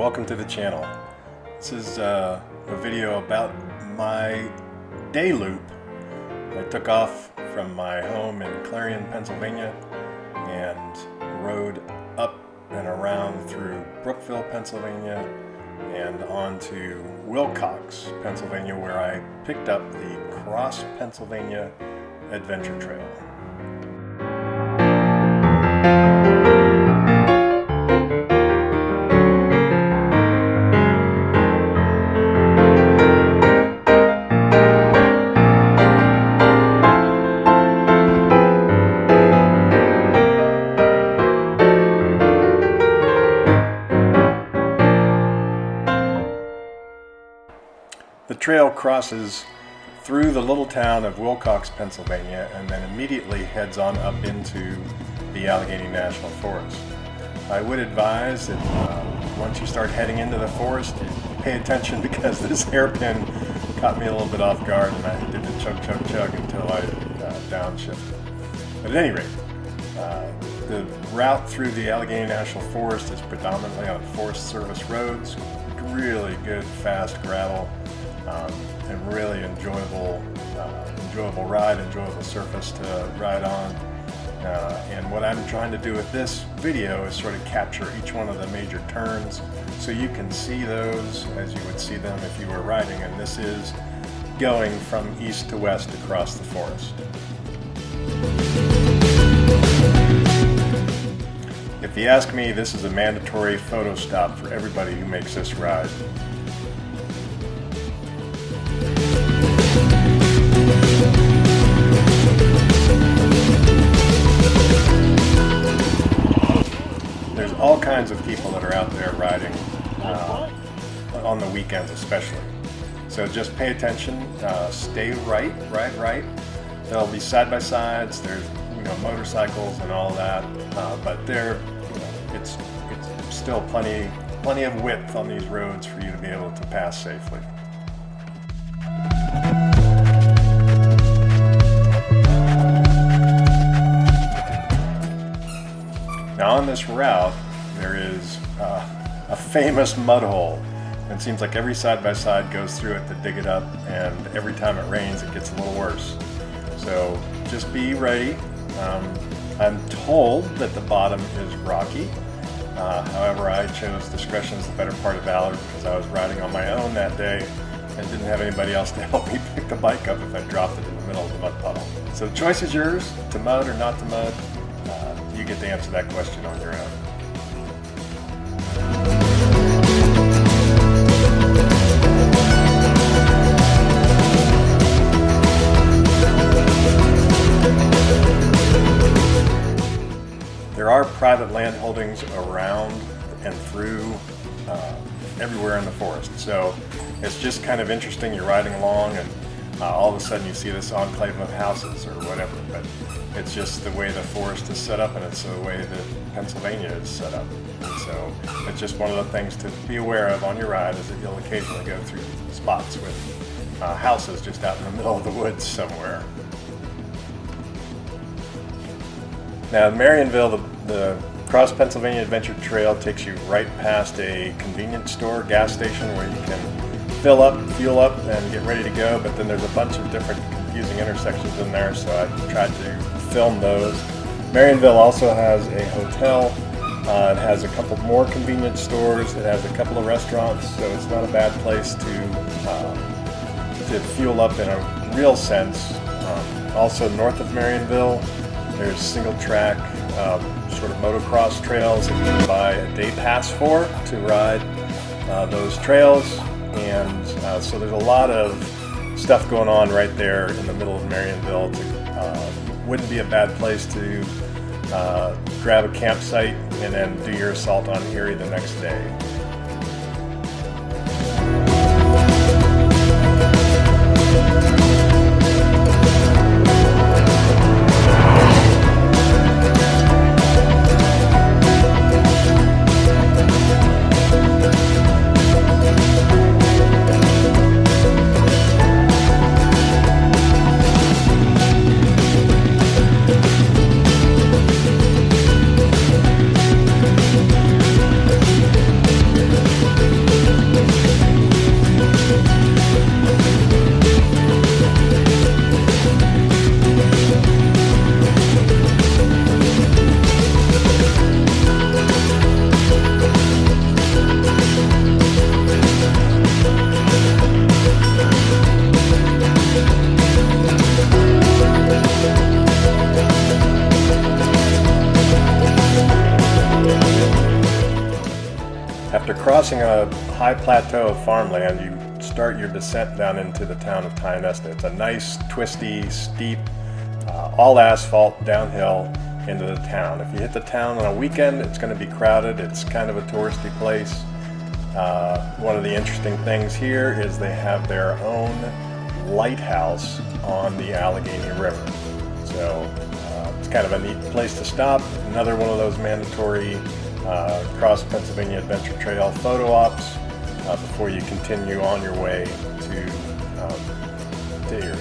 welcome to the channel. This is a video about my day loop. I took off from my home in Clarion, Pennsylvania and rode up and around through Brookville, Pennsylvania and on to Wilcox, Pennsylvania, where I picked up the Cross Pennsylvania Adventure Trail. The trail crosses through the little town of Wilcox, Pennsylvania, and then immediately heads on up into the Allegheny National Forest. I would advise that once you start heading into the forest, you pay attention because this hairpin caught me a little bit off guard and I did the chug until I downshifted. But at any rate, the route through the Allegheny National Forest is predominantly on Forest Service roads, really good fast gravel. And really enjoyable ride, enjoyable surface to ride on. And what I'm trying to do with this video is sort of capture each one of the major turns so you can see those as you would see them if you were riding. And this is going from east to west across the forest. If you ask me, this is a mandatory photo stop for everybody who makes this ride. There's all kinds of people that are out there riding on the weekends especially. So just pay attention, stay right. There'll be side-by-sides, there's motorcycles and all that, but it's still plenty of width on these roads for you to be able to pass safely. Now on this route, there is a famous mud hole. It seems like every side-by-side goes through it to dig it up, and every time it rains it gets a little worse. So just be ready. I'm told that the bottom is rocky. However, I chose discretion as the better part of valor because I was riding on my own that day and didn't have anybody else to help me pick the bike up if I dropped it in the middle of the mud puddle. So the choice is yours, to mud or not to mud. You get to answer that question on your own. There are private land holdings around and through everywhere in the forest. So it's just kind of interesting. You're riding along and all of a sudden you see this enclave of houses or whatever, but it's just the way the forest is set up and it's the way that Pennsylvania is set up. And so it's just one of the things to be aware of on your ride is that you'll occasionally go through spots with houses just out in the middle of the woods somewhere. Now in Marionville, the Cross Pennsylvania Adventure Trail takes you right past a convenience store, gas station where you can fill up, fuel up, and get ready to go, but then there's a bunch of different confusing intersections in there, so I tried to film those. Marionville also has a hotel. It has a couple more convenience stores. It has a couple of restaurants, so it's not a bad place to fuel up in a real sense. Also north of Marionville, there's single track sort of motocross trails that you can buy a day pass for to ride those trails. And so there's a lot of stuff going on right there in the middle of Marionville. Wouldn't be a bad place to grab a campsite and then do your assault on Erie the next day. crossing a high plateau of farmland, you start your descent down into the town of Tionesta. It's a nice, twisty, steep, all asphalt downhill into the town. If you hit the town on a weekend, it's going to be crowded. It's kind of a touristy place. One of the interesting things here is they have their own lighthouse on the Allegheny River. So it's kind of a neat place to stop. Another one of those mandatory Cross Pennsylvania Adventure Trail photo ops before you continue on your way to Erie.